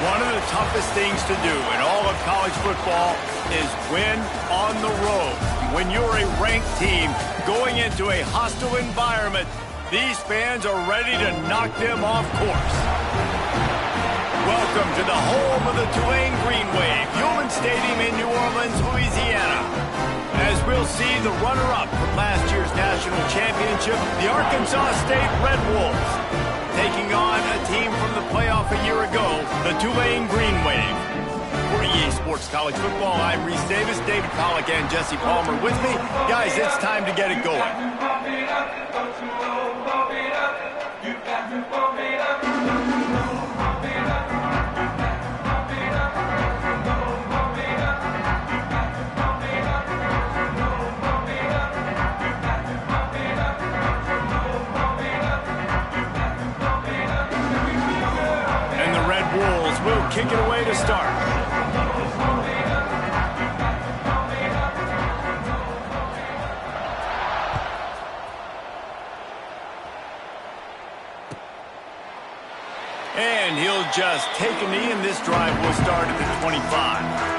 One of the toughest things to do in all of college football is win on the road. When you're a ranked team going into a hostile environment, these fans are ready to knock them off course. Welcome to the home of the Tulane Green Wave, Human Stadium in New Orleans, Louisiana. As we'll see the runner-up from last year's national championship, the Arkansas State Red Wolves, taking on a team from the playoff a year ago, the Tulane Green Wave. For EA Sports College Football, I'm Reese Davis, David Pollack, and Jesse Palmer with me. Guys, it's time to get it going. We'll kick it away to start. And he'll just take a knee, and this drive will start at the 25.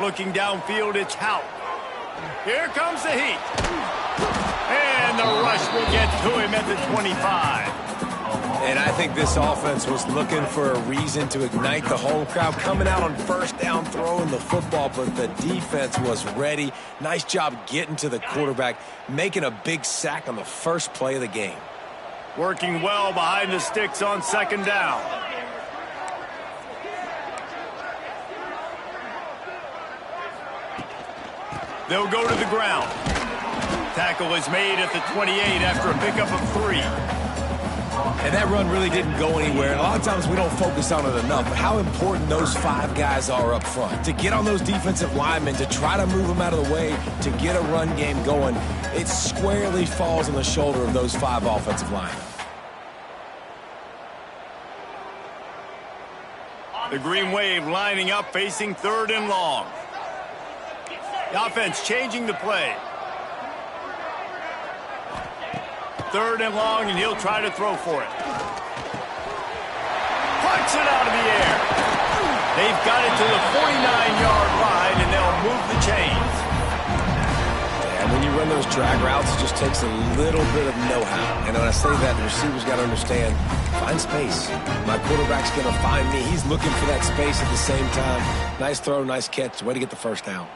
Looking downfield, it's Hout. Here comes the heat. And the rush will get to him at the 25. And I think this offense was looking for a reason to ignite the home crowd, coming out on first down, throwing the football, but the defense was ready. Nice job getting to the quarterback, making a big sack on the first play of the game. Working well behind the sticks on second down. They'll go to the ground. Tackle is made at the 28 after a pickup of 3. And that run really didn't go anywhere. And a lot of times we don't focus on it enough, but how important those 5 guys are up front. To get on those defensive linemen, to try to move them out of the way, to get a run game going, it squarely falls on the shoulder of those 5 offensive linemen. The Green Wave lining up, facing 3rd and long. The offense changing the play. 3rd and long, and he'll try to throw for it. Puts it out of the air. They've got it to the 49-yard line, and they'll move the chains. And when you run those drag routes, it just takes a little bit of know-how. And when I say that, the receiver's got to understand, find space. My quarterback's going to find me. He's looking for that space at the same time. Nice throw, nice catch. Way to get the first down.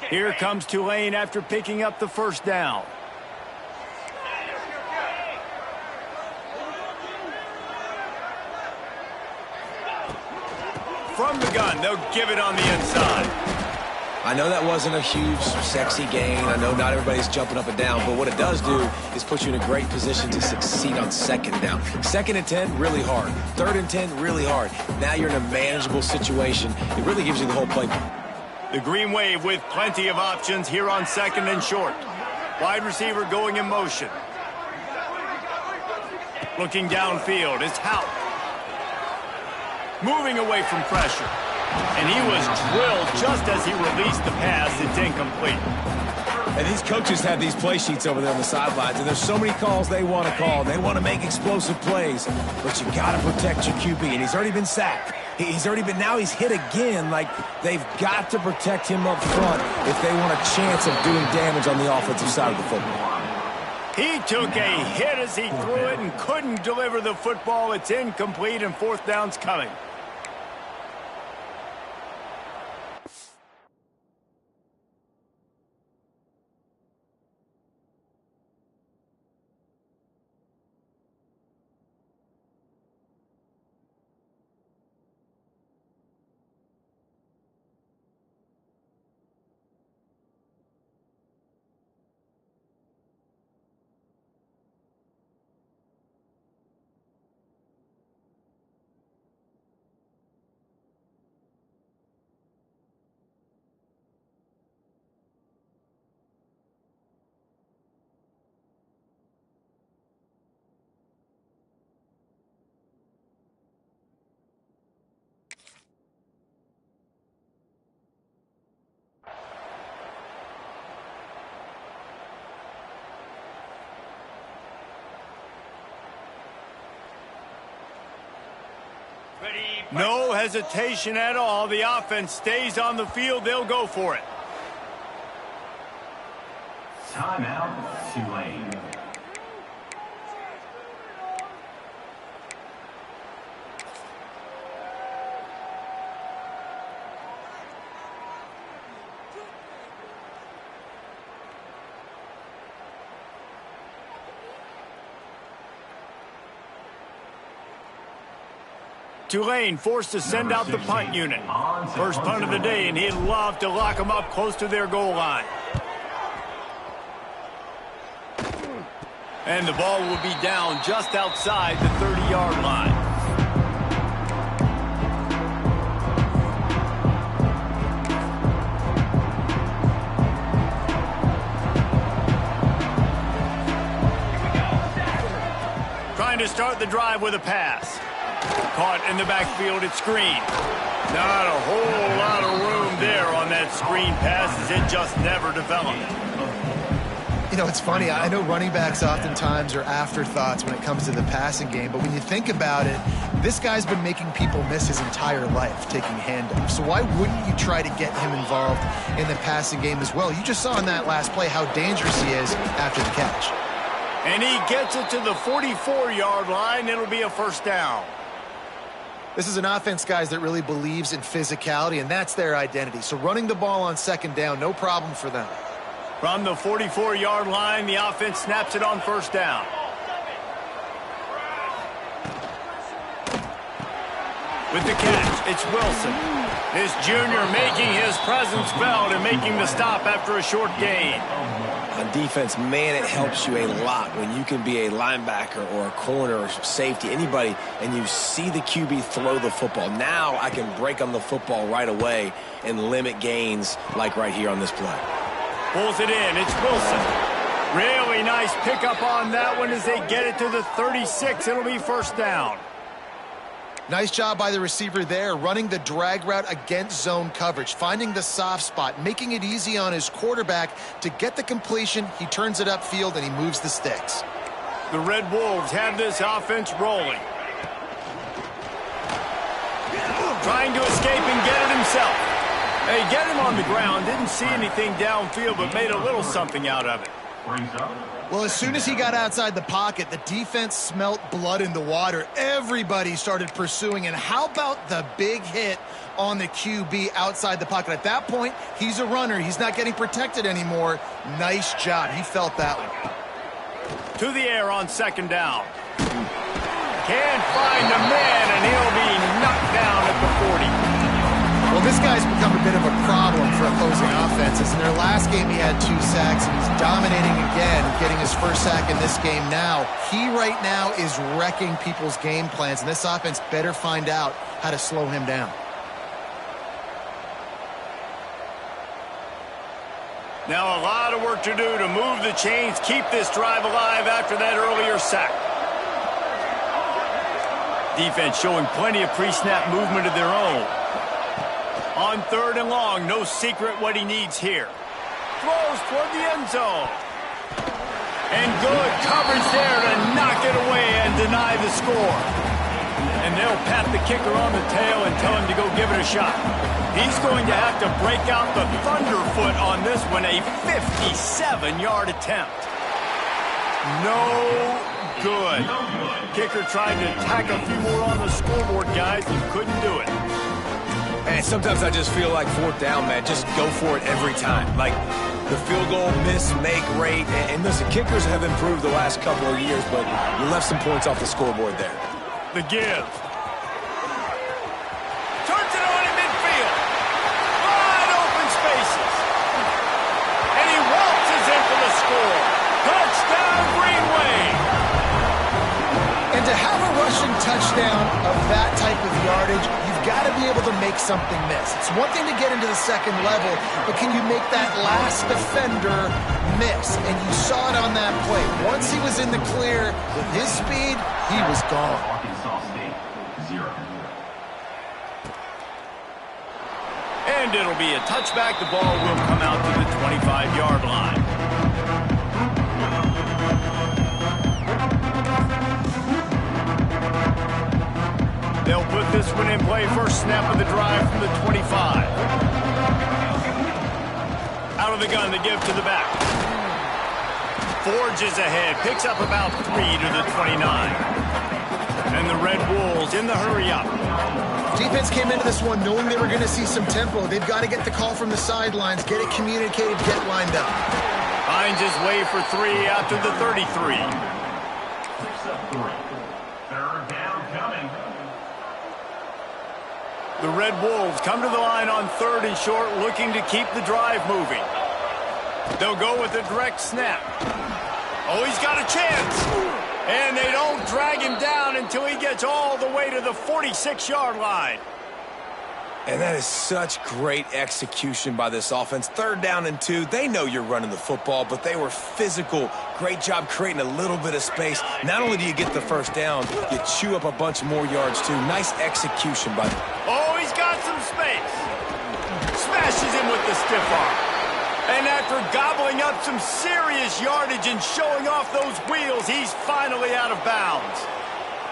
Here comes Tulane after picking up the first down. From the gun, they'll give it on the inside. I know that wasn't a huge, sexy gain. I know not everybody's jumping up and down, but what it does do is put you in a great position to succeed on second down. 2nd and 10, really hard. 3rd and 10, really hard. Now you're in a manageable situation. It really gives you the whole playbook. The Green Wave with plenty of options here on 2nd and short. Wide receiver going in motion. Looking downfield, it's Hout. Moving away from pressure. And he was drilled just as he released the pass. It's incomplete. And these coaches have these play sheets over there on the sidelines, and there's so many calls they want to call. They want to make explosive plays, but you got to protect your QB, and he's already been sacked. Now he's hit again. Like, they've got to protect him up front if they want a chance of doing damage on the offensive side of the football. He took a hit as he threw it and couldn't deliver the football. It's incomplete, and 4th down's coming. No hesitation at all. The offense stays on the field. They'll go for it. Timeout, Tulane. Tulane forced to send out the punt unit. First punt of the day, and he'd love to lock them up close to their goal line. And the ball will be down just outside the 30-yard line. Trying to start the drive with a pass. Caught in the backfield at screen. Not a whole lot of room there on that screen pass as it just never developed. You know, it's funny. I know running backs oftentimes are afterthoughts when it comes to the passing game, but when you think about it, this guy's been making people miss his entire life taking handoffs. So why wouldn't you try to get him involved in the passing game as well? You just saw in that last play how dangerous he is after the catch. And he gets it to the 44-yard line. It'll be a first down. This is an offense, guys, that really believes in physicality, and that's their identity. So running the ball on second down, no problem for them. From the 44-yard line, the offense snaps it on first down. With the catch, it's Wilson. This junior making his presence felt and making the stop after a short gain. On defense, man, it helps you a lot when you can be a linebacker or a corner or safety, anybody, and you see the QB throw the football. Now I can break on the football right away and limit gains like right here on this play. Pulls it in. It's Wilson. Really nice pickup on that one as they get it to the 36. It'll be first down. Nice job by the receiver there, running the drag route against zone coverage, finding the soft spot, making it easy on his quarterback to get the completion. He turns it upfield, and he moves the sticks. The Red Wolves have this offense rolling. Trying to escape and get it himself. They get him on the ground, didn't see anything downfield, but made a little something out of it. Well, as soon as he got outside the pocket, the defense smelt blood in the water. Everybody started pursuing, and how about the big hit on the QB outside the pocket? At that point, he's a runner. He's not getting protected anymore. Nice job. He felt that one. To the air on second down. Can't find the man, and he'll be knocked down at the 40. Well, this guy's become a bit of a problem for opposing offenses. In their last game, he had 2 sacks, and he's dominating again, getting his first sack in this game now. He right now is wrecking people's game plans, and this offense better find out how to slow him down. Now a lot of work to do to move the chains, keep this drive alive after that earlier sack. Defense showing plenty of pre-snap movement of their own. On third and long, no secret what he needs here. Throws toward the end zone. And good coverage there to knock it away and deny the score. And they'll pat the kicker on the tail and tell him to go give it a shot. He's going to have to break out the thunderfoot on this one, a 57-yard attempt. No good. Kicker tried to tack a few more on the scoreboard, guys, and couldn't do it. And sometimes I just feel like fourth down, man, just go for it every time. Like the field goal miss, make rate. And listen, kickers have improved the last couple of years, but you left some points off the scoreboard there. The give. Turns it on in midfield. Wide open spaces. And he waltzes in for the score. Touchdown, Greenway. And to have a rushing touchdown of that type of yardage, you've got to be able to make something miss. It's one thing to get into the second level, but can you make that last defender miss? And you saw it on that play. Once he was in the clear with his speed, he was gone. And it'll be a touchback. The ball will come out to the 25-yard line. They'll put this play, first snap of the drive from the 25. Out of the gun, they give to the back. Forges ahead, picks up about 3 to the 29. And the Red Wolves in the hurry-up. Defense came into this one knowing they were going to see some tempo. They've got to get the call from the sidelines, get it communicated, get lined up. Finds his way for 3 after the 33. Third down coming. The Red Wolves come to the line on 3rd and short, looking to keep the drive moving. They'll go with a direct snap. Oh, he's got a chance. And they don't drag him down until he gets all the way to the 46-yard line. And that is such great execution by this offense. 3rd down and 2. They know you're running the football, but they were physical. Great job creating a little bit of space. Not only do you get the first down, you chew up a bunch more yards, too. Nice execution by them. Oh, he's got some space. Smashes him with the stiff arm. And after gobbling up some serious yardage and showing off those wheels, he's finally out of bounds.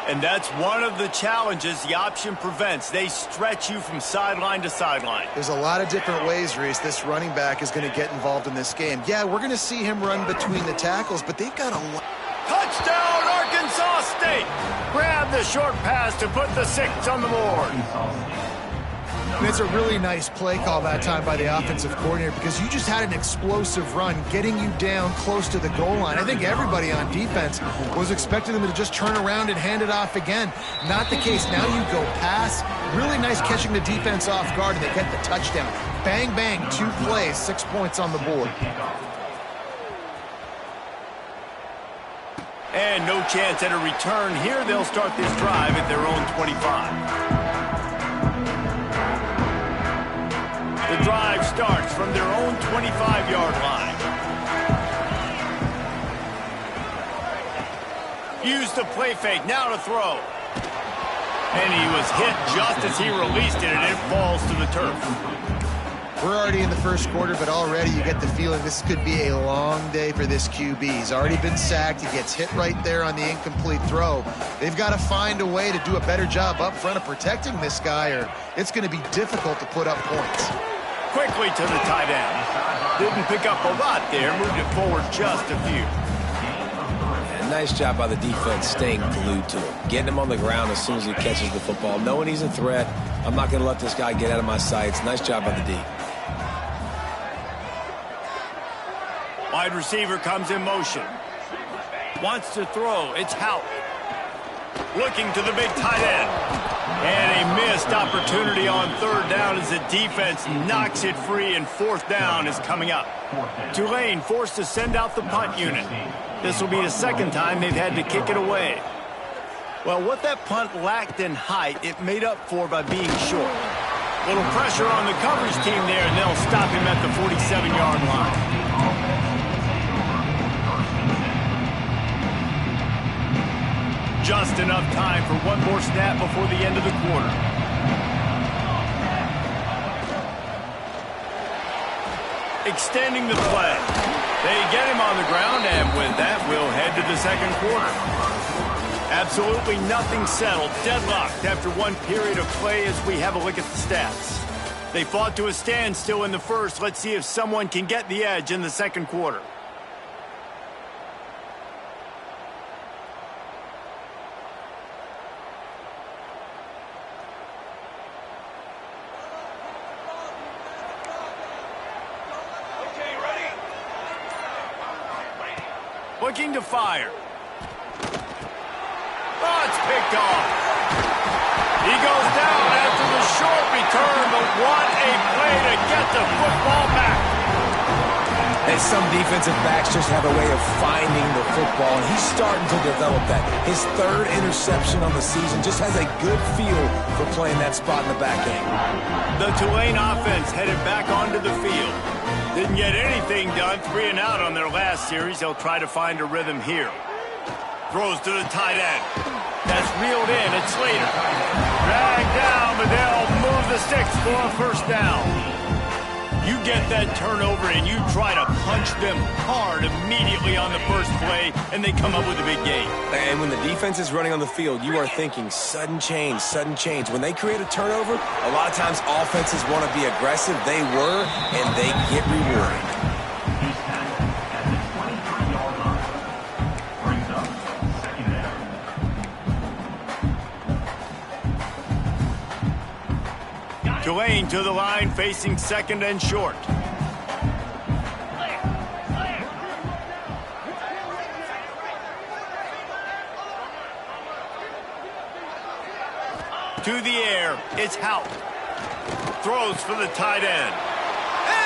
And that's one of the challenges the option prevents. They stretch you from sideline to sideline. There's a lot of different ways, Reese, this running back is going to get involved in this game. Yeah, we're going to see him run between the tackles, but they've got a lot. Touchdown, Arkansas State! Grab the short pass to put the 6 on the board. And it's a really nice play call that time by the offensive coordinator because you just had an explosive run getting you down close to the goal line. I think everybody on defense was expecting them to just turn around and hand it off again. Not the case. Now you go pass. Really nice catching the defense off guard, and they get the touchdown. Bang, bang, 2 plays, 6 points on the board. And no chance at a return here. They'll start this drive at their own 25. The drive starts from their own 25-yard line. Use the play fake, now to throw. And he was hit just as he released it, and it falls to the turf. We're already in the first quarter, but already you get the feeling this could be a long day for this QB. He's already been sacked. He gets hit right there on the incomplete throw. They've got to find a way to do a better job up front of protecting this guy, or it's going to be difficult to put up points. Quickly to the tight end. Didn't pick up a lot there, moved it forward just a few. And nice job by the defense staying glued to him. Getting him on the ground as soon as he catches the football. Knowing he's a threat, I'm not going to let this guy get out of my sights. Nice job by the D. Wide receiver comes in motion. Wants to throw. It's Hout. Looking to the big tight end. And a missed opportunity on 3rd down as the defense knocks it free, and 4th down is coming up. Tulane forced to send out the punt unit. This will be the 2nd time they've had to kick it away. Well, what that punt lacked in height, it made up for by being short. Little pressure on the coverage team there, and they'll stop him at the 47-yard line. Just enough time for one more snap before the end of the quarter. Extending the play. They get him on the ground, and with that, we'll head to the 2nd quarter. Absolutely nothing settled. Deadlocked after one period of play as we have a look at the stats. They fought to a standstill in the first. Let's see if someone can get the edge in the 2nd quarter. Looking to fire. Oh, it's picked off. He goes down after the short return, but what a play to get the football back. And some defensive backs just have a way of finding the football, and he's starting to develop that. His 3rd interception on the season, just has a good feel for playing that spot in the back end. The Tulane offense headed back onto the field. Didn't get anything done, 3 and out on their last series. They'll try to find a rhythm here. Throws to the tight end. That's reeled in. It's Slater. Dragged down, but they'll move the sticks for a 1st down. You get that turnover and you try to punch them hard immediately on the first play, and they come up with a big gain. And when the defense is running on the field, you are thinking sudden change, sudden change. When they create a turnover, a lot of times offenses want to be aggressive. They were, and they get rewarded. At the 23-yard line. Brings up second down. Tulane to the line, facing second and short. To the air, it's Hout. Throws for the tight end.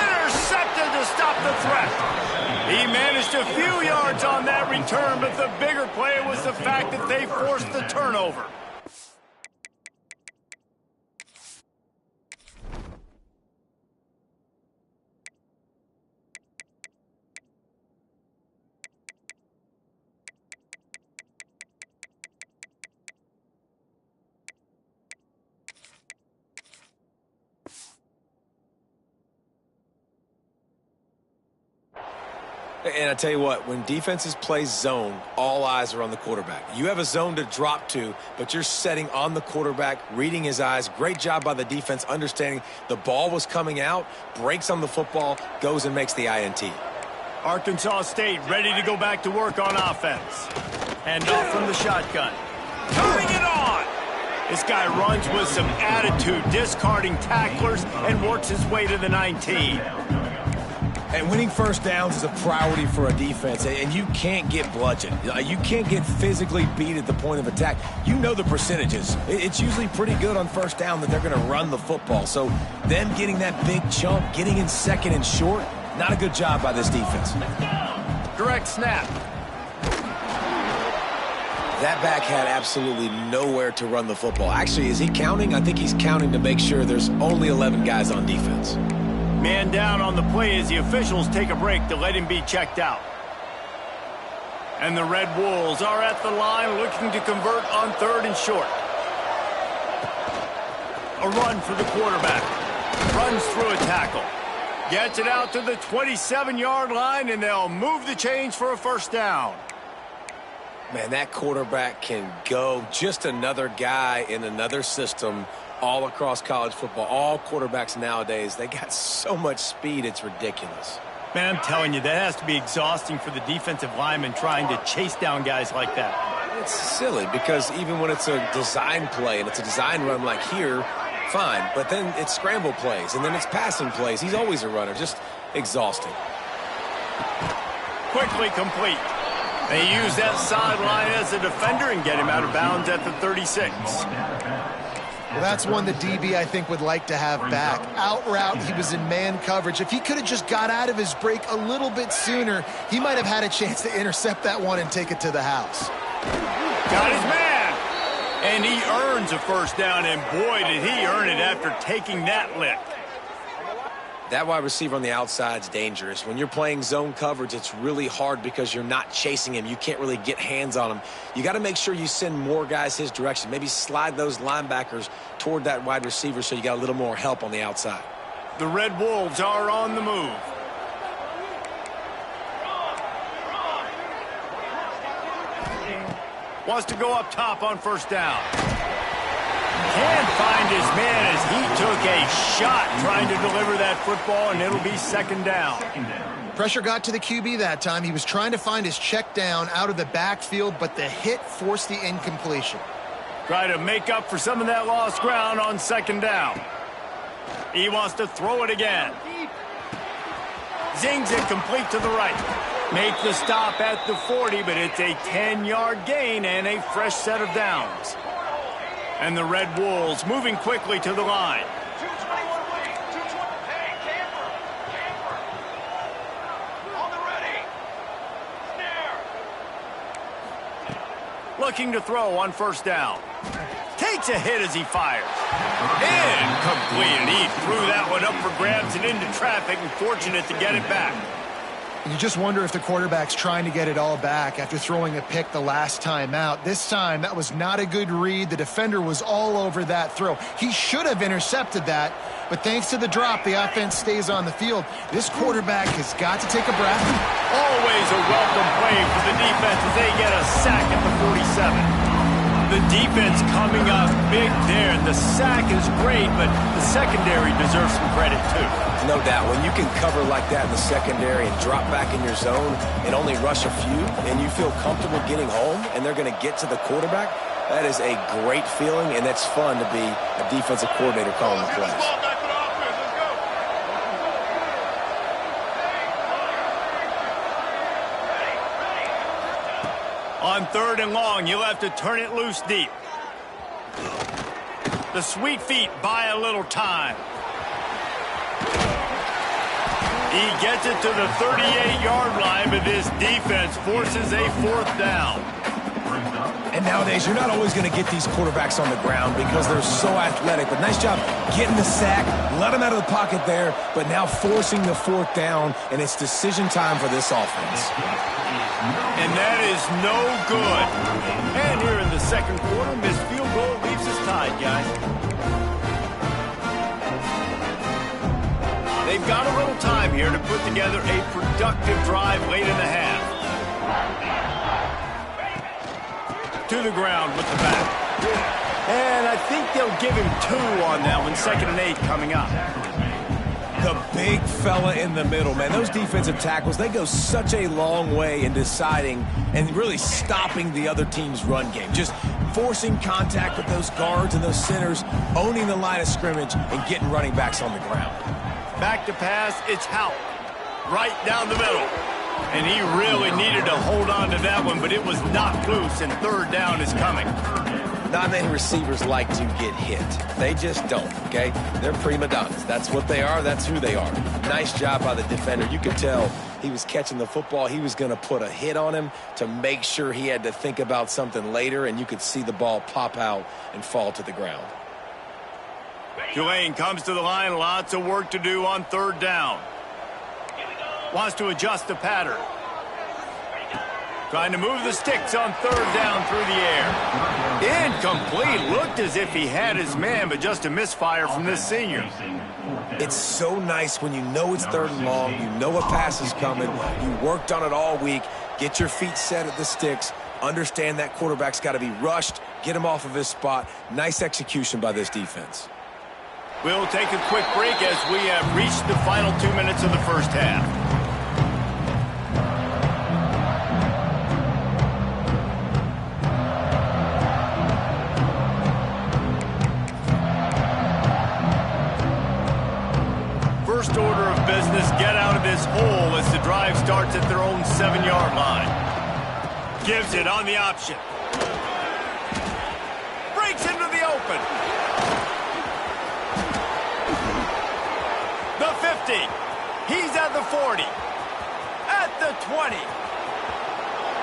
Intercepted to stop the threat. He managed a few yards on that return, but the bigger play was the fact that they forced the turnover. And I tell you what, when defenses play zone, all eyes are on the quarterback. You have a zone to drop to, but you're setting on the quarterback, reading his eyes. Great job by the defense, understanding the ball was coming out, breaks on the football, goes and makes the INT. Arkansas State ready to go back to work on offense. Hand off from the shotgun. Turning it on! This guy runs with some attitude, discarding tacklers, and works his way to the 19. And winning first downs is a priority for a defense, and you can't get bludgeoned. You can't get physically beat at the point of attack. You know the percentages. It's usually pretty good on first down that they're going to run the football. So them getting that big chunk, getting in second and short, not a good job by this defense. Direct snap. That back had absolutely nowhere to run the football. Actually, is he counting? I think he's counting to make sure there's only 11 guys on defense. Man down on the play as the officials take a break to let him be checked out. And the Red Wolves are at the line looking to convert on third and short. A run for the quarterback. Runs through a tackle. Gets it out to the 27-yard line, and they'll move the chains for a first down. Man, that quarterback can go. Just another guy in another system all across college football. All quarterbacks nowadays, they got so much speed, it's ridiculous. Man, I'm telling you, that has to be exhausting for the defensive lineman trying to chase down guys like that. It's silly because even when it's a design play and it's a design run like here, fine. But then it's scramble plays and then it's passing plays. He's always a runner. Just exhausting. Quickly complete. They use that sideline as a defender and get him out of bounds at the 36. Well, that's one the DB, I think, would like to have back. Out route, he was in man coverage. If he could have just got out of his break a little bit sooner, he might have had a chance to intercept that one and take it to the house. Got his man! And he earns a first down, and boy, did he earn it after taking that lick. That wide receiver on the outside is dangerous. When you're playing zone coverage, it's really hard because you're not chasing him. You can't really get hands on him. You got to make sure you send more guys his direction. Maybe slide those linebackers toward that wide receiver so you got a little more help on the outside. The Red Wolves are on the move. Wants to go up top on first down. Can't find his man as he took a shot trying to deliver that football, and it'll be second down. Pressure got to the QB that time. He was trying to find his check down out of the backfield, but the hit forced the incompletion. Try to make up for some of that lost ground on second down. He wants to throw it again. Zings it complete to the right. Make the stop at the 40, but it's a 10-yard gain and a fresh set of downs. And the Red Wolves moving quickly to the line. 221 wing, 220. Hey, camper. On the ready. Snare. Looking to throw on first down. Takes a hit as he fires. Incomplete, and he threw that one up for grabs and into traffic, and fortunate to get it back. You just wonder if the quarterback's trying to get it all back after throwing a pick the last time out. This time, that was not a good read. The defender was all over that throw. He should have intercepted that, but thanks to the drop, the offense stays on the field. This quarterback has got to take a breath. Always a welcome play for the defense as they get a sack at the 47. The defense coming up big there. The sack is great, but the secondary deserves some credit too. No doubt. When you can cover like that in the secondary and drop back in your zone and only rush a few, and you feel comfortable getting home and they're going to get to the quarterback, that is a great feeling, and it's fun to be a defensive coordinator calling the plays. On 3rd and long, you'll have to turn it loose deep. The sweet feet buy a little time. He gets it to the 38-yard line, but this defense forces a 4th down. And nowadays, you're not always going to get these quarterbacks on the ground because they're so athletic. But nice job getting the sack, let them out of the pocket there, but now forcing the 4th down, and it's decision time for this offense. And that is no good. And here in the second quarter, missed field goal leaves us tied, guys. They've got a little time here to put together a productive drive late in the half. To the ground with the back. And I think they'll give him 2 on that one. 2nd and 8 coming up. The big fella in the middle, man. Those defensive tackles, they go such a long way in deciding and really stopping the other team's run game. Just forcing contact with those guards and those centers, owning the line of scrimmage, and getting running backs on the ground. Back to pass, it's Houck. Right down the middle. And he really needed to hold on to that one, but it was knocked loose, and 3rd down is coming. Not many receivers like to get hit. They just don't, okay? They're prima donnas. That's what they are. That's who they are. Nice job by the defender. You could tell he was catching the football. He was going to put a hit on him to make sure he had to think about something later, and you could see the ball pop out and fall to the ground. Tulane comes to the line. Lots of work to do on 3rd down. Wants to adjust the pattern. Trying to move the sticks on 3rd down through the air. Incomplete. Looked as if he had his man, but just a misfire from this senior. It's so nice when you know it's 3rd and long, you know a pass is coming, you worked on it all week, get your feet set at the sticks, understand that quarterback's got to be rushed, get him off of his spot. Nice execution by this defense. We'll take a quick break as we have reached the final 2 minutes of the first half. First order of business, get out of this hole as the drive starts at their own 7-yard line. Gives it on the option. Breaks into the open. The 50. He's at the 40. At the 20.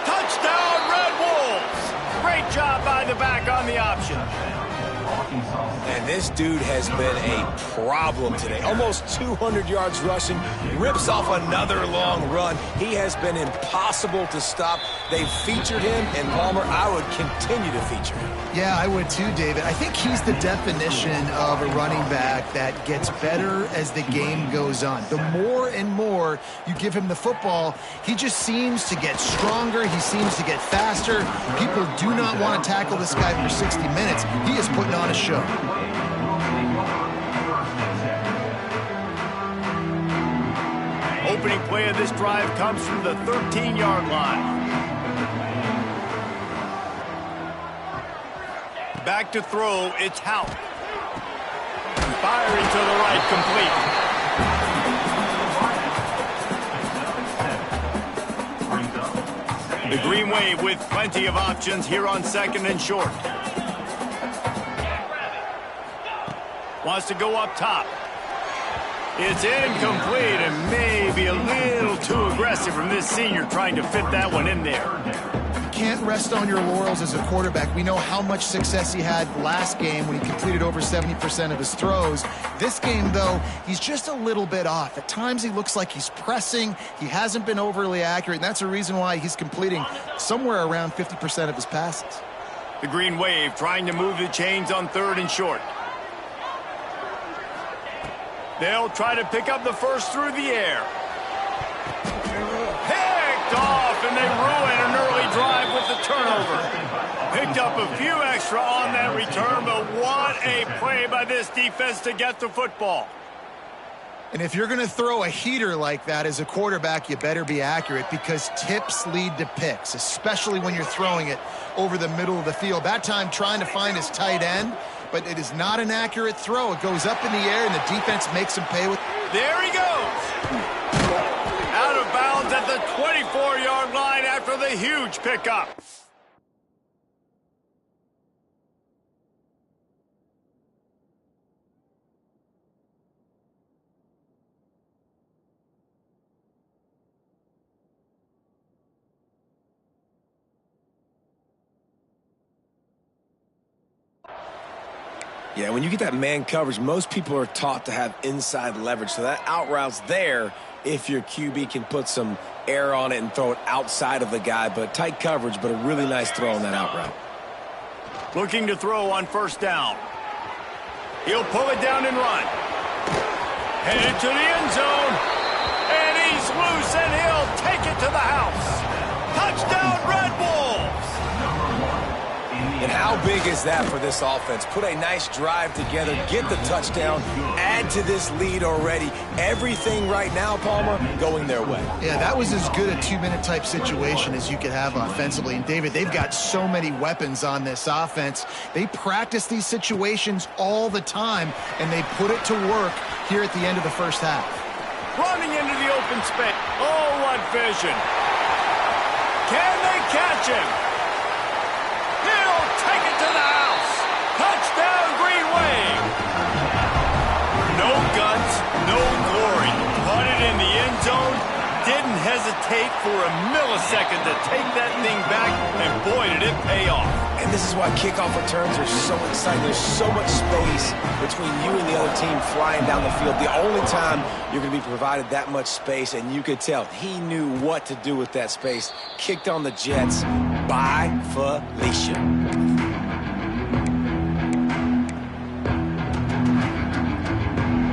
Touchdown, Red Wolves. Great job by the back on the option. And this dude has been a problem today. Almost 200 yards rushing. Rips off another long run. He has been impossible to stop. They've featured him, and Palmer, I would continue to feature him. Yeah, I would too, David. I think he's the definition of a running back that gets better as the game goes on. The more and more you give him the football, he just seems to get stronger. He seems to get faster. People do not want to tackle this guy for 60 minutes. He is putting on a show. Opening play of this drive comes from the 13-yard line. Back to throw, it's Houck. Firing to the right, complete. The Green Wave with plenty of options here on 2nd and short. Wants to go up top. It's incomplete and maybe a little too aggressive from this senior trying to fit that one in there. can't rest on your laurels as a quarterback. We know how much success he had last game when he completed over 70% of his throws. This game, though, he's just a little bit off. At times, he looks like he's pressing. He hasn't been overly accurate, and that's a reason why he's completing somewhere around 50% of his passes. The Green Wave trying to move the chains on 3rd and short. They'll try to pick up the first through the air. Picked off, and they ruin an early drive with the turnover. Picked up a few extra on that return, but what a play by this defense to get the football. And if you're going to throw a heater like that as a quarterback, you better be accurate, because tips lead to picks, especially when you're throwing it over the middle of the field. That time trying to find his tight end, but it is not an accurate throw. It goes up in the air, and the defense makes him pay with. There he goes. Out of bounds at the 24-yard line after the huge pickup. Yeah, when you get that man coverage, most people are taught to have inside leverage. So that out route's there if your QB can put some air on it and throw it outside of the guy. But tight coverage, but a really nice throw on that out route. Looking to throw on 1st down. He'll pull it down and run. Headed to the end zone. And he's loose, and he'll take it to the house. Touchdown, Red Wolves! And how big is that for this offense? Put a nice drive together, get the touchdown, add to this lead already. Everything right now, Palmer, going their way. Yeah, that was as good a 2-minute type situation as you could have offensively. And, David, they've got so many weapons on this offense. They practice these situations all the time, and they put it to work here at the end of the first half. Running into the open space. Oh, what vision. Can they catch him? He'll take it to the house. Touchdown, Green Wave. No guts, no glory. Caught it in the end zone. Didn't hesitate for a millisecond to take that thing back, and boy, did it pay off. And this is why kickoff returns are so exciting. There's so much space between you and the other team flying down the field. The only time you're going to be provided that much space, and you could tell he knew what to do with that space. Kicked on the Jets by Felicia.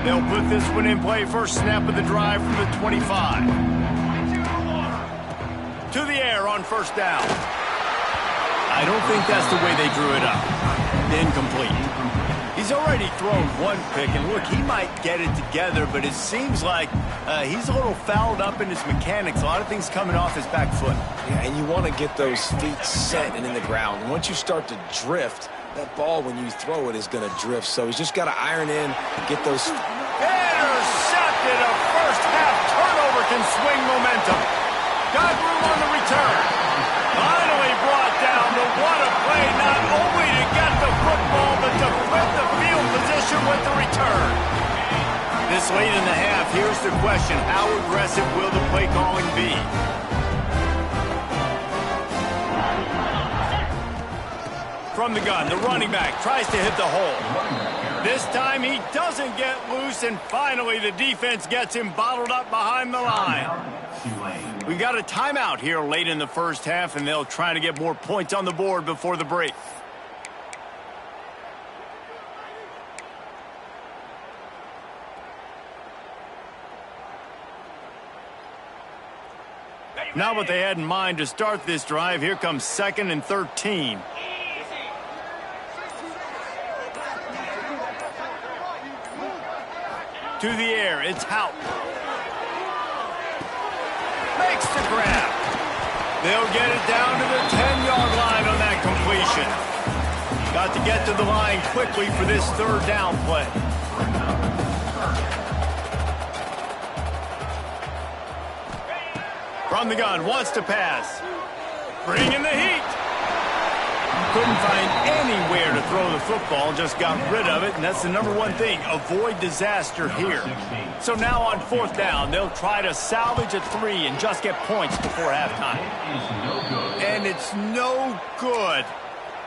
They'll put this one in play. First snap of the drive from the 25. To the air on 1st down. I don't think that's the way they drew it up. Incomplete. He's already thrown one pick, and look, he might get it together, but it seems like he's a little fouled up in his mechanics. A lot of things coming off his back foot. Yeah, and you want to get those feet set and in the ground. And once you start to drift, that ball, when you throw it, is going to drift. So he's just got to iron in, get those. Intercepted. A first half turnover can swing momentum. Got room on the return. Finally brought down, but what a play, not only to get the football, but to flip the field position with the return. This late in the half, here's the question: how aggressive will the play calling be? From the gun, the running back tries to hit the hole. This time he doesn't get loose, and finally the defense gets him bottled up behind the line. We've got a timeout here late in the first half, and they'll try to get more points on the board before the break. Not what they had in mind to start this drive. Here comes 2nd and 13. To the air, it's Hout. Makes the grab. They'll get it down to the 10-yard line on that completion. Got to get to the line quickly for this 3rd down play. From the gun, wants to pass. Bringing the heat. couldn't find anywhere to throw the football, just got rid of it, and that's the number one thing. Avoid disaster here. So now on 4th down, they'll try to salvage a 3 and just get points before halftime. And it's no good.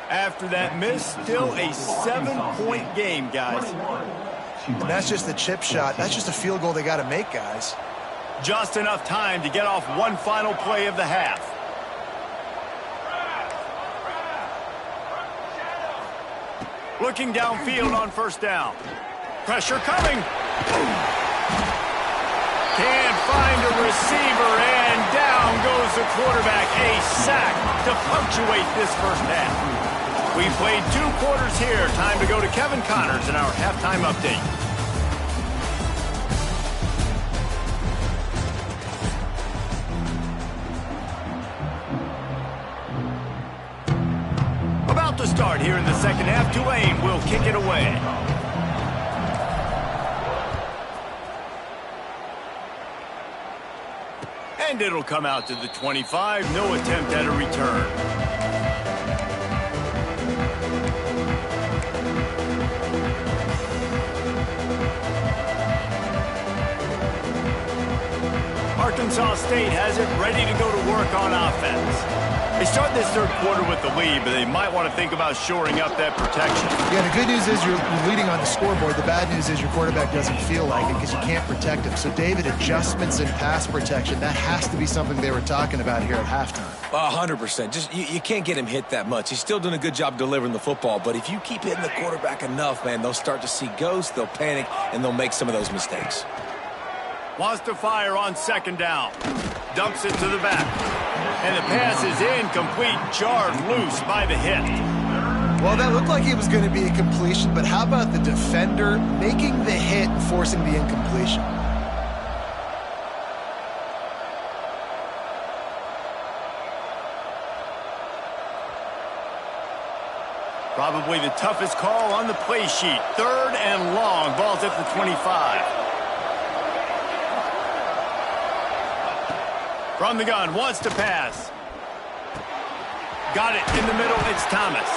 After that miss, still a 7-point game, guys. And that's just the chip shot. That's just a field goal they got to make, guys. Just enough time to get off one final play of the half. Looking downfield on 1st down. Pressure coming. Can't find a receiver, and down goes the quarterback. A sack to punctuate this first half. We played 2 quarters here. Time to go to Kevin Connors in our halftime update. About to start here in the second half. Tulane will kick it away. And it'll come out to the 25. No attempt at a return. Arkansas State has it ready to go to work on offense. They start this 3rd quarter with the lead, but they might want to think about shoring up that protection. Yeah, the good news is you're leading on the scoreboard. The bad news is your quarterback doesn't feel like it because you can't protect him. So, David, adjustments in pass protection, that has to be something they were talking about here at halftime. 100%. Just you can't get him hit that much. He's still doing a good job delivering the football, but if you keep hitting the quarterback enough, man, they'll start to see ghosts, they'll panic, and they'll make some of those mistakes. Wants to fire on 2nd down. Dumps it to the back. And the pass is incomplete, jarred loose by the hit. Well, that looked like it was going to be a completion, but how about the defender making the hit and forcing the incompletion? Probably the toughest call on the play sheet. 3rd and long. Ball's at the 25. From the gun, wants to pass. Got it in the middle, it's Thomas.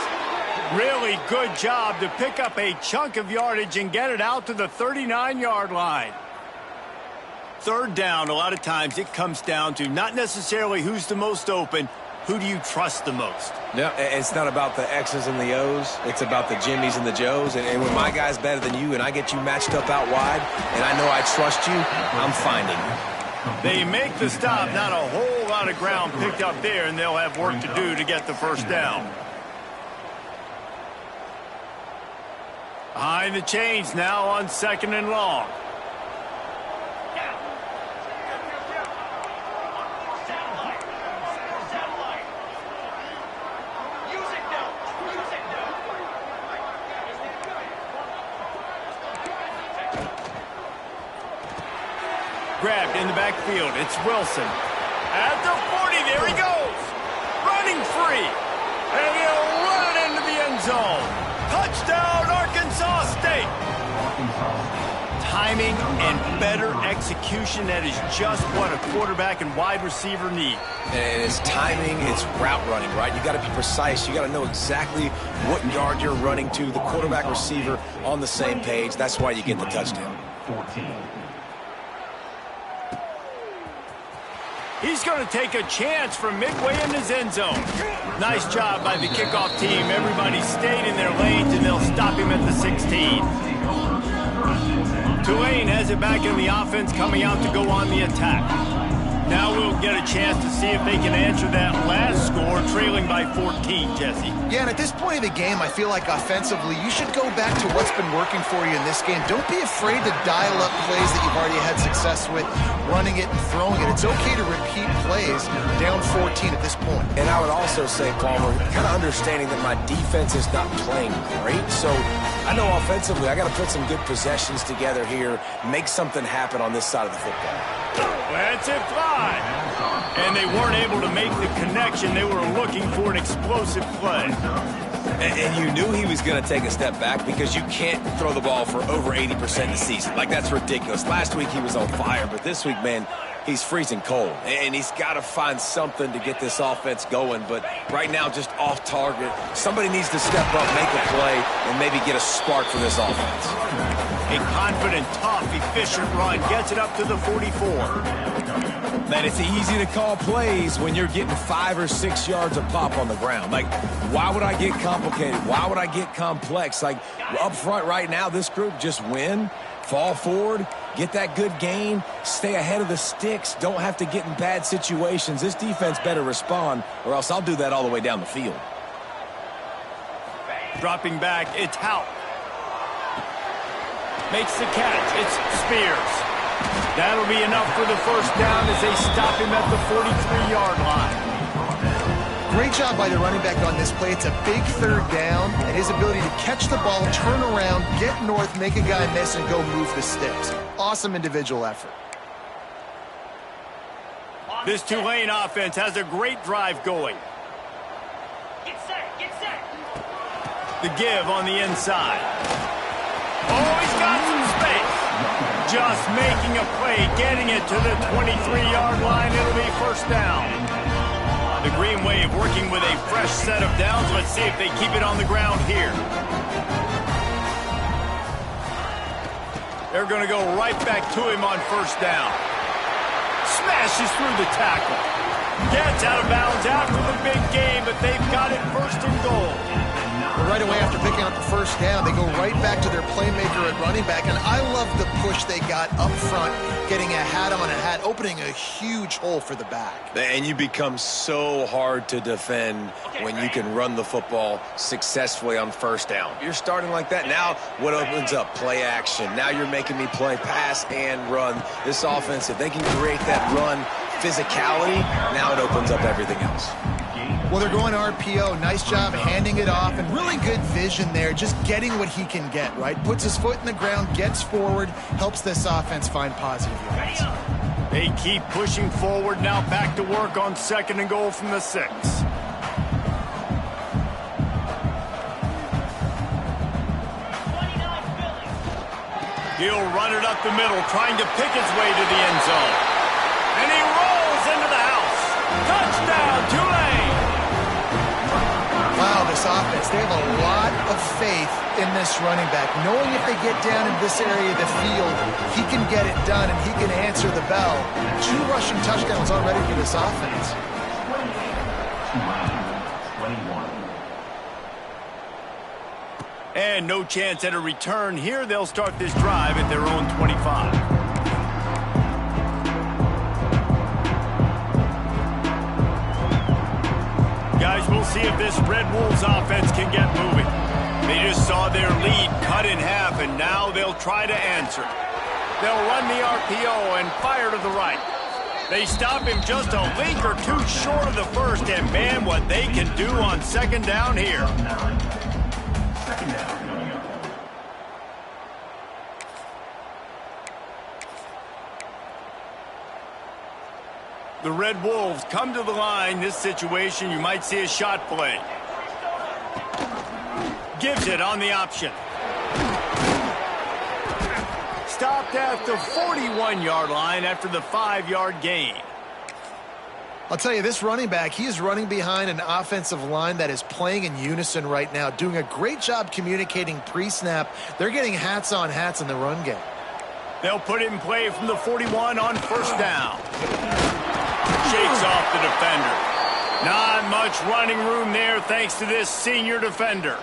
Really good job to pick up a chunk of yardage and get it out to the 39-yard line. 3rd down, a lot of times it comes down to not necessarily who's the most open, who do you trust the most? No, it's not about the X's and the O's. It's about the Jimmys and the Joes. And when my guy's better than you and I get you matched up out wide and I know I trust you, I'm finding you. They make the stop, not a whole lot of ground picked up there, and they'll have work to do to get the 1st down. Behind the chains now on 2nd and long. Grabbed in the backfield. It's Wilson. At the 40, there he goes. Running free. And he'll run it into the end zone. Touchdown, Arkansas State. Timing and better execution, that is just what a quarterback and wide receiver need. And it's timing, it's route running, right? You got to be precise. You got to know exactly what yard you're running to. The quarterback receiver on the same page. That's why you get the touchdown. 14. He's going to take a chance from midway in his end zone. Nice job by the kickoff team. Everybody stayed in their lanes, and they'll stop him at the 16. Tulane has it back in the offense, coming out to go on the attack. Now we'll get a chance to see if they can answer that last score, trailing by 14, Jesse. Yeah, and at this point of the game, I feel like offensively, you should go back to what's been working for you in this game. Don't be afraid to dial up plays that you've already had success with, running it and throwing it. It's okay to repeat plays down 14 at this point. And I would also say, Palmer, kind of understanding that my defense is not playing great, so I know offensively I got to put some good possessions together here, make something happen on this side of the football. Let's it fly. And they weren't able to make the connection. They were looking for an explosive play. And you knew he was going to take a step back because you can't throw the ball for over 80% of the season. Like, that's ridiculous. Last week he was on fire, but this week, man, he's freezing cold, and he's got to find something to get this offense going. But right now, just off target. Somebody needs to step up, make a play, and maybe get a spark for this offense. A confident, tough, efficient run gets it up to the 44. Man, it's easy to call plays when you're getting 5 or 6 yards of pop on the ground. Like, why would I get complicated? Why would I get complex? Like, up front right now, this group just win, fall forward, get that good gain, stay ahead of the sticks, don't have to get in bad situations. This defense better respond, or else I'll do that all the way down the field. Dropping back, it's Hout. Makes the catch. It's Spears. That'll be enough for the first down as they stop him at the 43-yard line. Great job by the running back on this play. It's a big third down, and his ability to catch the ball, turn around, get north, make a guy miss, and go move the sticks. Awesome individual effort. This Tulane offense has a great drive going. Get set, get set. The give on the inside. Oh, he's got some space. Just making a play, getting it to the 23-yard line. It'll be first down. The Green Wave working with a fresh set of downs. Let's see if they keep it on the ground here. They're going to go right back to him on first down. Smashes through the tackle. Gets out of bounds after the big game, but they've got it first and goal. But right away after picking up the first down, they go right back to their playmaker at running back. And I love the push they got up front, getting a hat on a hat, opening a huge hole for the back. And you become so hard to defend when you can run the football successfully on first down. You're starting like that. Now what opens up? Play action. Now you're making me play pass and run. This offense, if they can create that run physicality, now it opens up everything else. Well, they're going RPO. Nice job handing it off, and really good vision there, just getting what he can get, right? Puts his foot in the ground, gets forward, helps this offense find positive yards. They keep pushing forward. Now back to work on second and goal from the 6. He'll run it up the middle, trying to pick his way to the end zone. And he rolls into the house. Touchdown, Tulane! Wow, this offense, they have a lot of faith in this running back. Knowing if they get down in this area of the field, he can get it done and he can answer the bell. 2 rushing touchdowns already for this offense. 21. And no chance at a return here. They'll start this drive at their own 25. Guys, we'll see if this Red Wolves offense can get moving. They just saw their lead cut in half, and now they'll try to answer. They'll run the RPO and fire to the right. They stop him just a link or two short of the first, and man, what they can do on second down here. Second down coming up. The Red Wolves come to the line. This situation, you might see a shot play. Gives it on the option. Stopped at the 41-yard line after the 5-yard gain. I'll tell you, this running back, he is running behind an offensive line that is playing in unison right now, doing a great job communicating pre-snap. They're getting hats on hats in the run game. They'll put it in play from the 41 on first down. Shakes off the defender. Not much running room there thanks to this senior defender.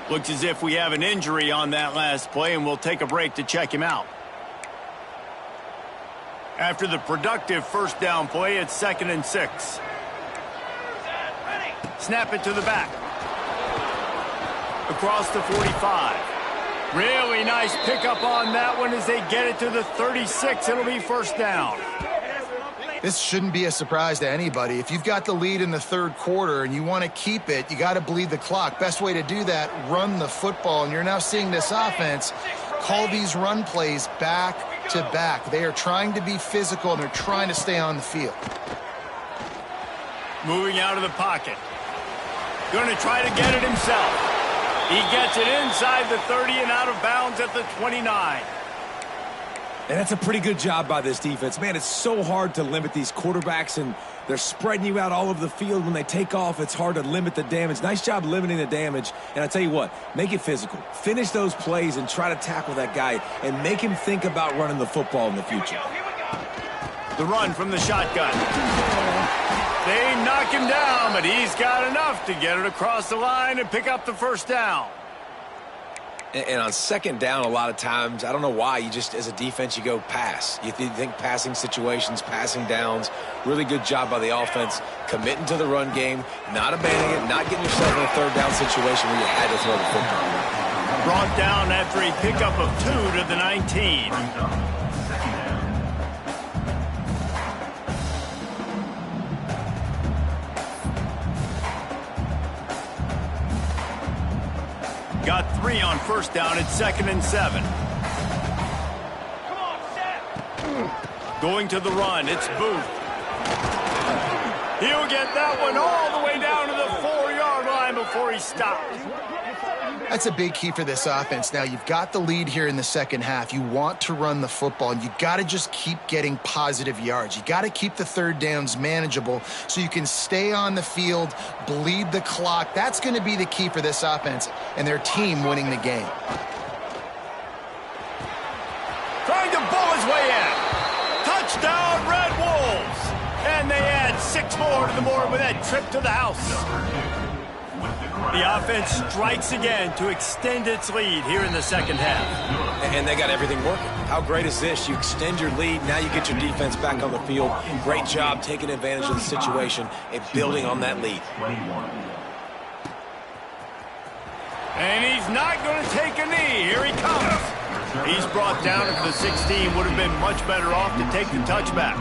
Looks as if we have an injury on that last play, and we'll take a break to check him out. After the productive first down play, it's 2nd and 6. Snap it to the back. Across the 45. Really nice pickup on that one as they get it to the 36. It'll be first down. This shouldn't be a surprise to anybody. If you've got the lead in the third quarter and you want to keep it, you got to bleed the clock. Best way to do that, run the football. And you're now seeing this offense call these run plays back to back. They are trying to be physical, and they're trying to stay on the field. Moving out of the pocket. Going to try to get it himself. He gets it inside the 30 and out of bounds at the 29. And that's a pretty good job by this defense. Man, it's so hard to limit these quarterbacks, and they're spreading you out all over the field. When they take off, it's hard to limit the damage. Nice job limiting the damage. And I tell you what, make it physical. Finish those plays and try to tackle that guy and make him think about running the football in the future. The run from the shotgun. They knock him down, but he's got enough to get it across the line and pick up the first down. And on second down, a lot of times, I don't know why, you just, as a defense, you go pass. You think passing situations, passing downs. Really good job by the offense, committing to the run game, not abandoning it, not getting yourself in a third down situation where you had to throw the football. Brought down after a pickup of 2 to the 19. Got 3 on first down. It's 2nd and 7. Come on, set. Going to the run. It's Booth. He'll get that one all the way down to the 4-yard line before he stopped. That's a big key for this offense. Now, you've got the lead here in the second half. You want to run the football, and you got to just keep getting positive yards. You got to keep the third downs manageable so you can stay on the field, bleed the clock. That's going to be the key for this offense and their team winning the game. Trying to bull his way in. Touchdown, Red Wolves. And they add 6 more to the board with that trip to the house. The offense strikes again to extend its lead here in the second half. And they got everything working. How great is this? You extend your lead, now you get your defense back on the field. Great job taking advantage of the situation and building on that lead. And he's not going to take a knee. Here he comes. He's brought down at the 16. Would have been much better off to take the touchback.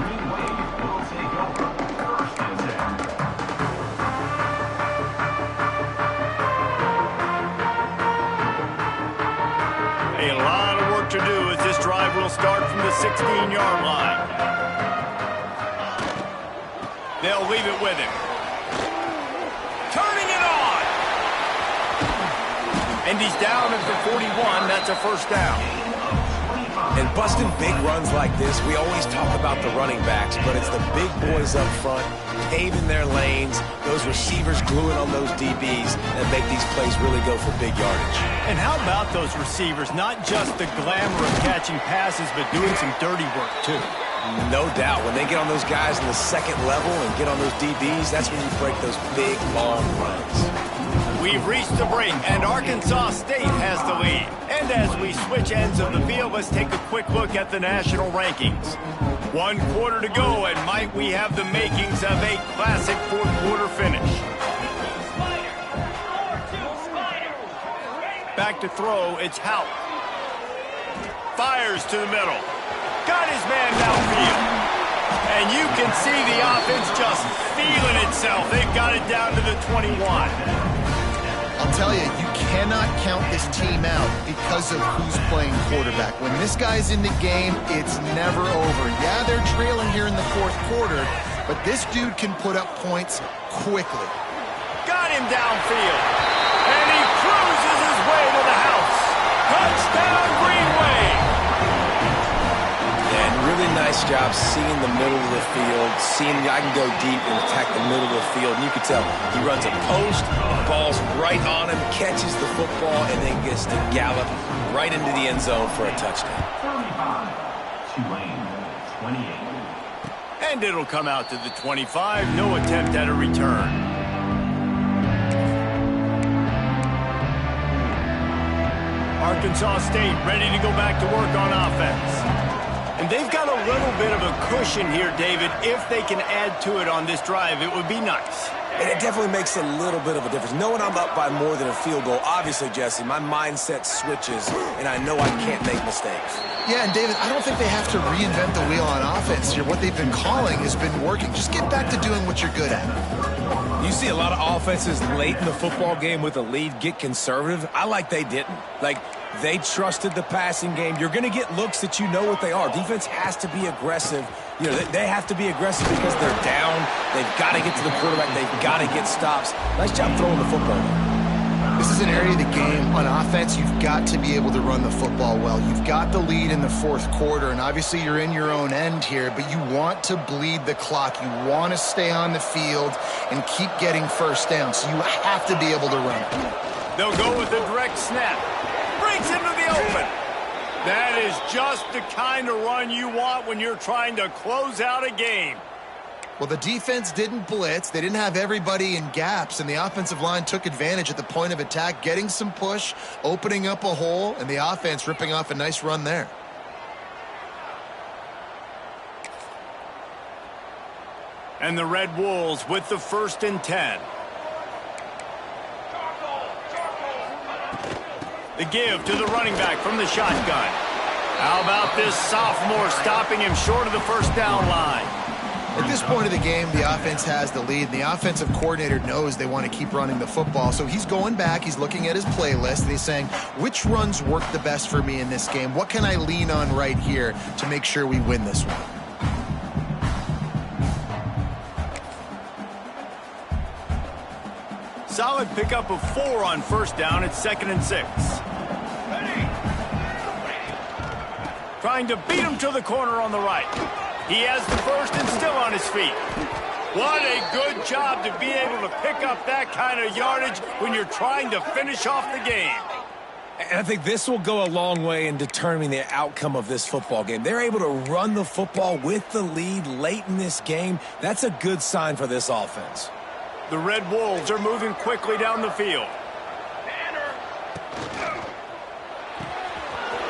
A lot of work to do as this drive will start from the 16-yard line. They'll leave it with him. Turning it on! And he's down at the 41. That's a first down. And busting big runs like this, we always talk about the running backs, but it's the big boys up front, paving their lanes, those receivers gluing on those DBs that make these plays really go for big yardage. And how about those receivers? Not just the glamour of catching passes, but doing some dirty work, too. No doubt. When they get on those guys in the second level and get on those DBs, that's when you break those big, long runs. We've reached the break, and Arkansas State has the lead. And as we switch ends of the field, let's take a quick look at the national rankings. 1 quarter to go, and might we have the makings of a classic fourth-quarter finish. Back to throw, it's Hout. Fires to the middle. Got his man downfield. And you can see the offense just feeling itself. They've got it down to the 21. I'll tell you, you cannot count this team out because of who's playing quarterback. When this guy's in the game, it's never over. Yeah, they're trailing here in the fourth quarter, but this dude can put up points quickly. Got him downfield. And he cruises his way to the house. Touchdown, Green Wave. And really nice job seeing the middle of the field, seeing I can go deep and attack the middle of the field. And you can tell he runs a post, ball's right on him, catches the football, and then gets to gallop right into the end zone for a touchdown. 28. And it'll come out to the 25. No attempt at a return. Arkansas State ready to go back to work on offense. And they've got a little bit of a cushion here, David. If they can add to it on this drive, it would be nice. And it definitely makes a little bit of a difference. Knowing I'm up by more than a field goal, obviously, Jesse, my mindset switches, and I know I can't make mistakes. Yeah, and David, I don't think they have to reinvent the wheel on offense here. What they've been calling has been working. Just get back to doing what you're good at. You see a lot of offenses late in the football game with a lead get conservative. I like they didn't. Like, they trusted the passing game. You're going to get looks that you know what they are. Defense has to be aggressive. You know, they have to be aggressive because they're down. They've got to get to the quarterback. They've got to get stops. Nice job throwing the football. This is an area of the game. On offense, you've got to be able to run the football well. You've got the lead in the fourth quarter, and obviously you're in your own end here, but you want to bleed the clock. You want to stay on the field and keep getting first down, so you have to be able to run it. They'll go with a direct snap. Breaks into the open. That is just the kind of run you want when you're trying to close out a game. Well, the defense didn't blitz. They didn't have everybody in gaps, and the offensive line took advantage at the point of attack, getting some push, opening up a hole, and the offense ripping off a nice run there. And the Red Wolves with the 1st and 10. The give to the running back from the shotgun. How about this sophomore stopping him short of the first down line? At this point of the game, the offense has the lead, and the offensive coordinator knows they want to keep running the football. So he's going back, he's looking at his playlist, and he's saying, which runs work the best for me in this game? What can I lean on right here to make sure we win this one? Solid pickup of 4 on first down. It's 2nd and 6. Trying to beat him to the corner on the right. He has the first and still on his feet. What a good job to be able to pick up that kind of yardage when you're trying to finish off the game. And I think this will go a long way in determining the outcome of this football game. They're able to run the football with the lead late in this game. That's a good sign for this offense. The Red Wolves are moving quickly down the field.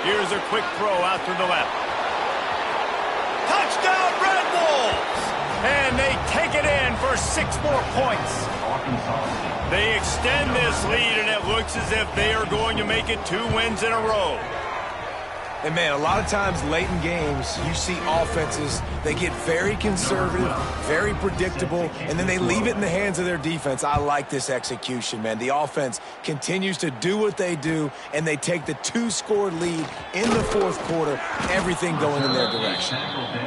Here's a quick throw out to the left. Touchdown, Red Wolves! And they take it in for 6 more points. They extend this lead, and it looks as if they are going to make it 2 wins in a row. And, man, a lot of times late in games, you see offenses, they get very conservative, very predictable, and then they leave it in the hands of their defense. I like this execution, man. The offense continues to do what they do, and they take the 2-score lead in the fourth quarter, everything going in their direction.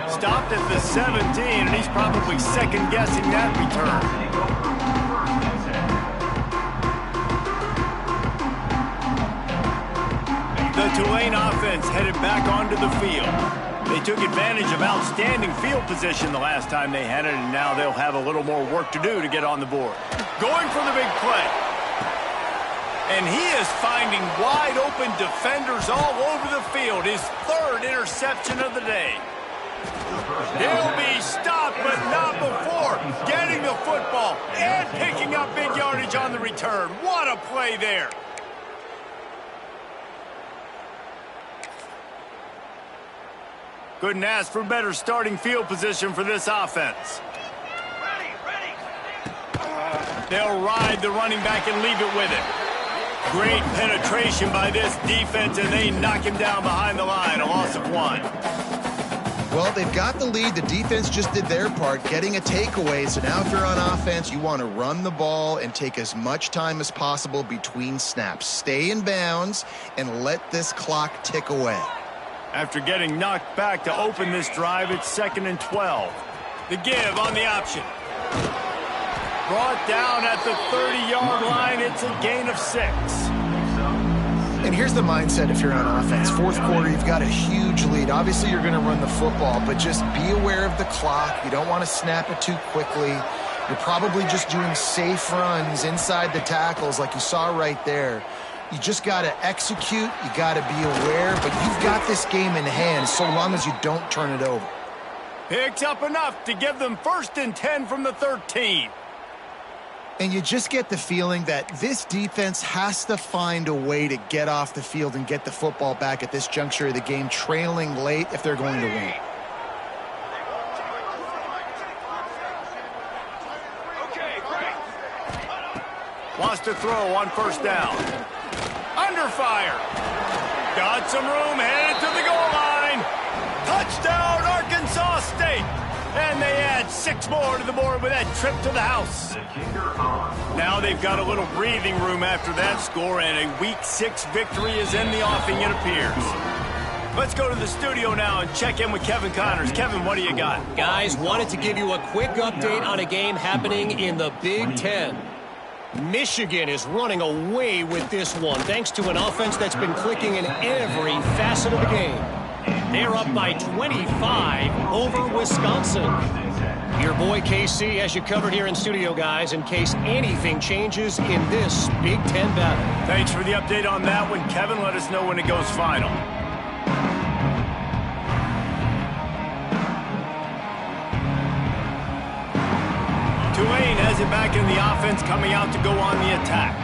Stopped at the 17, and he's probably second-guessing that return. The Tulane offense headed back onto the field. They took advantage of outstanding field position the last time they had it, and now they'll have a little more work to do to get on the board. Going for the big play. And he is finding wide-open defenders all over the field. His 3rd interception of the day. He'll be stopped, but not before getting the football and picking up big yardage on the return. What a play there. Couldn't ask for better starting field position for this offense. They'll ride the running back and leave it with it. Great penetration by this defense, and they knock him down behind the line. A loss of 1. Well, they've got the lead. The defense just did their part, getting a takeaway. So now if you're on offense, you want to run the ball and take as much time as possible between snaps. Stay in bounds and let this clock tick away. After getting knocked back to open this drive, it's 2nd and 12. The give on the option. Brought down at the 30-yard line. It's a gain of 6. And here's the mindset if you're on offense. Fourth quarter, you've got a huge lead. Obviously, you're going to run the football, but just be aware of the clock. You don't want to snap it too quickly. You're probably just doing safe runs inside the tackles like you saw right there. You just got to execute. You got to be aware, but you've got this game in hand so long as you don't turn it over. Picks up enough to give them 1st and 10 from the 13. And you just get the feeling that this defense has to find a way to get off the field and get the football back at this juncture of the game, trailing late if they're going to win. Wants to throw on first down. Under fire. Got some room, headed to the goal line. Touchdown, Arkansas State. And they add 6 more to the board with that trip to the house. Now they've got a little breathing room after that score, and a Week 6 victory is in the offing, it appears. Let's go to the studio now and check in with Kevin Connors. Kevin, what do you got? Guys, wanted to give you a quick update on a game happening in the Big Ten. Michigan is running away with this one, thanks to an offense that's been clicking in every facet of the game. They're up by 25 over Wisconsin. Your boy KC has you covered here in studio, guys, in case anything changes in this Big Ten battle. Thanks for the update on that one, Kevin. Let us know when it goes final. Tulane has it back in the offense, coming out to go on the attack.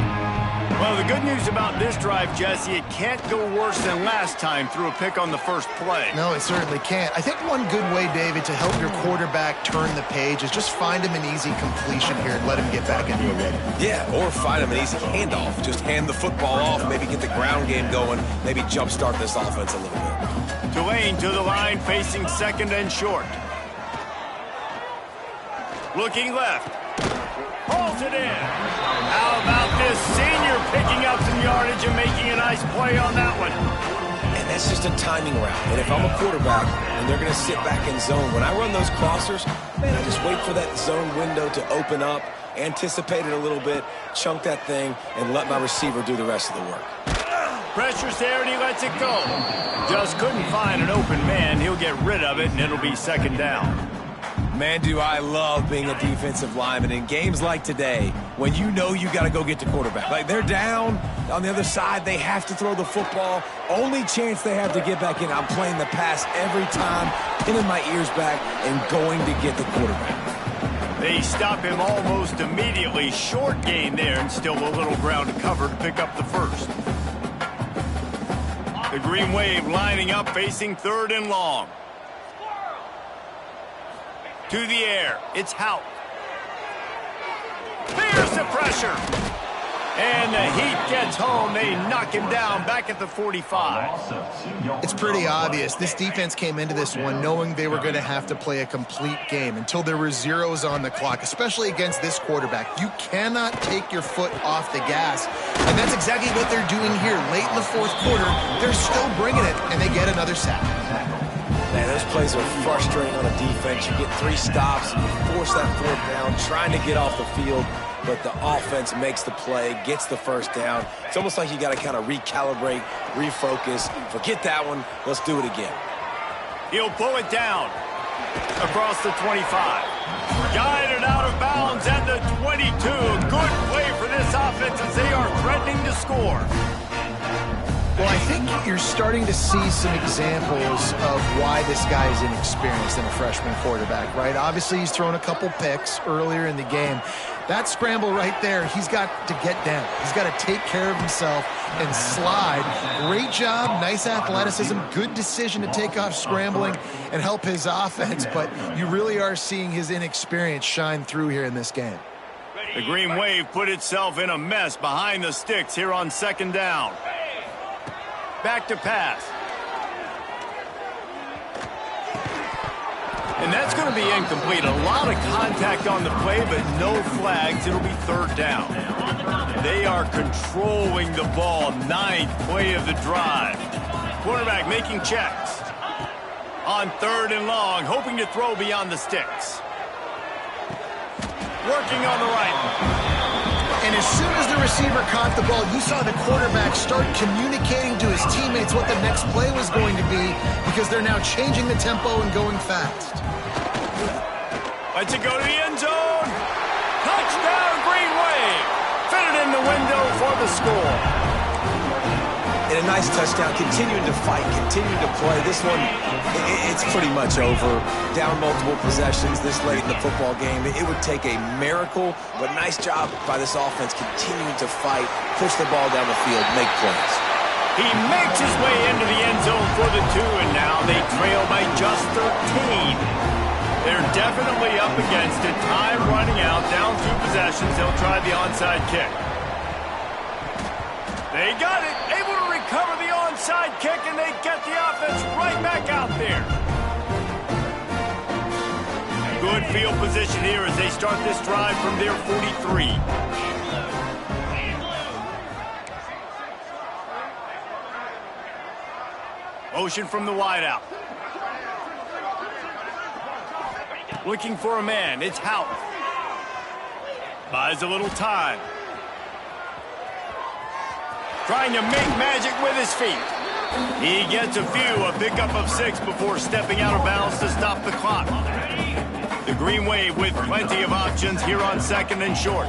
Well, the good news about this drive, Jesse, it can't go worse than last time through a pick on the first play. No, it certainly can't. I think one good way, David, to help your quarterback turn the page is just find him an easy completion here and let him get back into a rhythm. Yeah, or find him an easy handoff. Just hand the football off, maybe get the ground game going, maybe jumpstart this offense a little bit. Tulane to the line, facing second and short. Looking left. Hauls it in. How about this senior picking up some yardage and making a nice play on that one? And that's just a timing route. And if I'm a quarterback and they're going to sit back in zone, when I run those crossers, man, I just wait for that zone window to open up, anticipate it a little bit, chunk that thing, and let my receiver do the rest of the work. Pressure's there and he lets it go. Just couldn't find an open man. He'll get rid of it and it'll be second down. Man, do I love being a defensive lineman in games like today when you know you got to go get the quarterback. Like, they're down on the other side. They have to throw the football. Only chance they have to get back in. I'm playing the pass every time, pinning my ears back and going to get the quarterback. They stop him almost immediately. Short gain there and still a little ground to cover to pick up the first. The Green Wave lining up, facing third and long. To the air, it's Houck. There's the pressure. And the heat gets home. They knock him down back at the 45. It's pretty obvious. This defense came into this one knowing they were going to have to play a complete game until there were zeros on the clock, especially against this quarterback. You cannot take your foot off the gas. And that's exactly what they're doing here. Late in the fourth quarter, they're still bringing it, and they get another sack. Man, those plays are frustrating on a defense. You get 3 stops, you force that fourth down, trying to get off the field, but the offense makes the play, gets the first down. It's almost like you got to kind of recalibrate, refocus. Forget that one. Let's do it again. He'll pull it down across the 25. Guided out of bounds at the 22. Good play for this offense as they are threatening to score. Well, I think you're starting to see some examples of why this guy is inexperienced in a freshman quarterback, right? Obviously, he's thrown a couple picks earlier in the game. That scramble right there, he's got to get down. He's got to take care of himself and slide. Great job, nice athleticism, good decision to take off scrambling and help his offense, but you really are seeing his inexperience shine through here in this game. The Green Wave put itself in a mess behind the sticks here on second down. Back to pass. And that's going to be incomplete. A lot of contact on the play, but no flags. It'll be third down. They are controlling the ball. 9th play of the drive. Quarterback making checks. On third and long, hoping to throw beyond the sticks. Working on the right. And as soon as the receiver caught the ball, you saw the quarterback start communicating to his teammates what the next play was going to be because they're now changing the tempo and going fast. Lets it go to the end zone. Touchdown, Green Wave. Fitted in the window for the score. And a nice touchdown, continuing to fight, continuing to play. This one, it's pretty much over. Down multiple possessions this late in the football game. It would take a miracle, but nice job by this offense continuing to fight, push the ball down the field, make plays. He makes his way into the end zone for the 2, and now they trail by just 13. They're definitely up against it. Time running out, down 2 possessions. They'll try the onside kick. They got it, able to recover the onside kick, and they get the offense right back out there. Good field position here as they start this drive from their 43. Motion from the wideout. Looking for a man, it's Houck. Buys a little time. trying to make magic with his feet. He gets a pickup of 6 before stepping out of bounds to stop the clock. The Green Wave with plenty of options here on 2nd and short.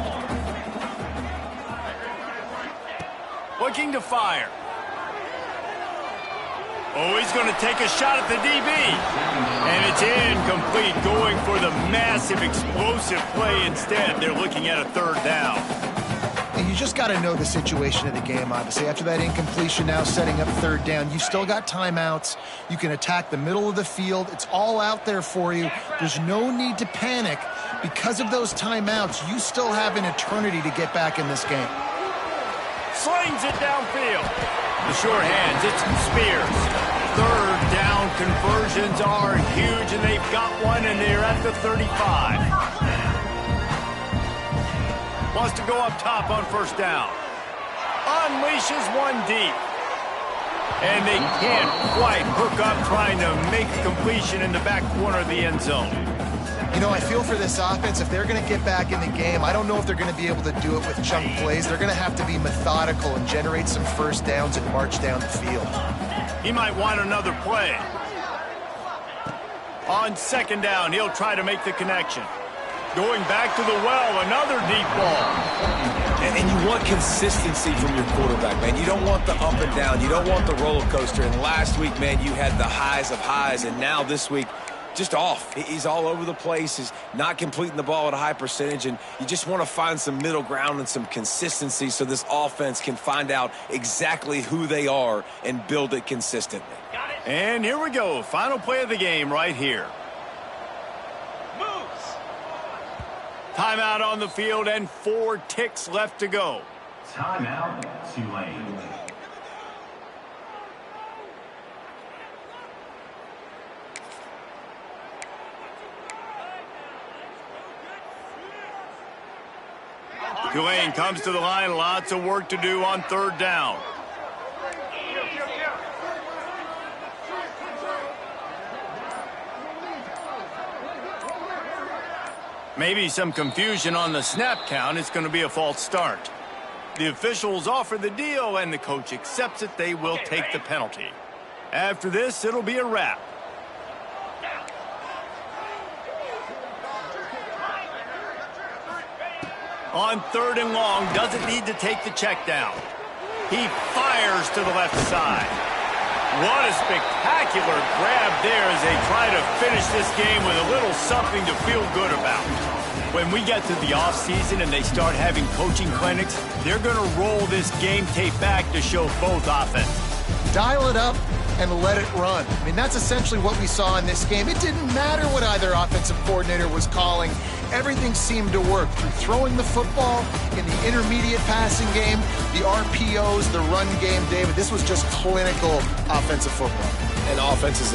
Looking to fire. Oh, he's going to take a shot at the DB. And it's incomplete, going for the massive explosive play instead. They're looking at a 3rd down. You just got to know the situation of the game, obviously. After that incompletion, now setting up 3rd down. You've still got timeouts. You can attack the middle of the field. It's all out there for you. There's no need to panic. Because of those timeouts, you still have an eternity to get back in this game. Slings it downfield. The short hands, it's Spears. 3rd down conversions are huge, and they've got one, and they're at the 35. Wants to go up top on 1st down. Unleashes one deep. And they can't quite hook up, trying to make a completion in the back corner of the end zone. You know, I feel for this offense, if they're going to get back in the game, I don't know if they're going to be able to do it with chunk plays. They're going to have to be methodical and generate some 1st downs and march down the field. He might want another play. On 2nd down, he'll try to make the connection. Going back to the well, another deep ball. And you want consistency from your quarterback, man. You don't want the up and down. You don't want the roller coaster. And last week, man, you had the highs of highs. And now this week, just off. He's all over the place. He's not completing the ball at a high percentage. And you just want to find some middle ground and some consistency so this offense can find out exactly who they are and build it consistently. And here we go. Final play of the game right here. Timeout on the field and 4 ticks left to go. Timeout, Tulane. Tulane comes to the line. Lots of work to do on 3rd down. Maybe some confusion on the snap count. It's going to be a false start. The officials offer the deal, and the coach accepts it. They will take the penalty. After this, it'll be a wrap. On 3rd and long, doesn't need to take the check down. He fires to the left side. What a spectacular grab there as they try to finish this game with a little something to feel good about. When we get to the offseason and they start having coaching clinics, they're going to roll this game tape back to show both offenses. Dial it up and let it run. I mean, that's essentially what we saw in this game. It didn't matter what either offensive coordinator was calling. Everything seemed to work through throwing the football, in the intermediate passing game, the RPOs, the run game, David. This was just clinical offensive football. And offenses that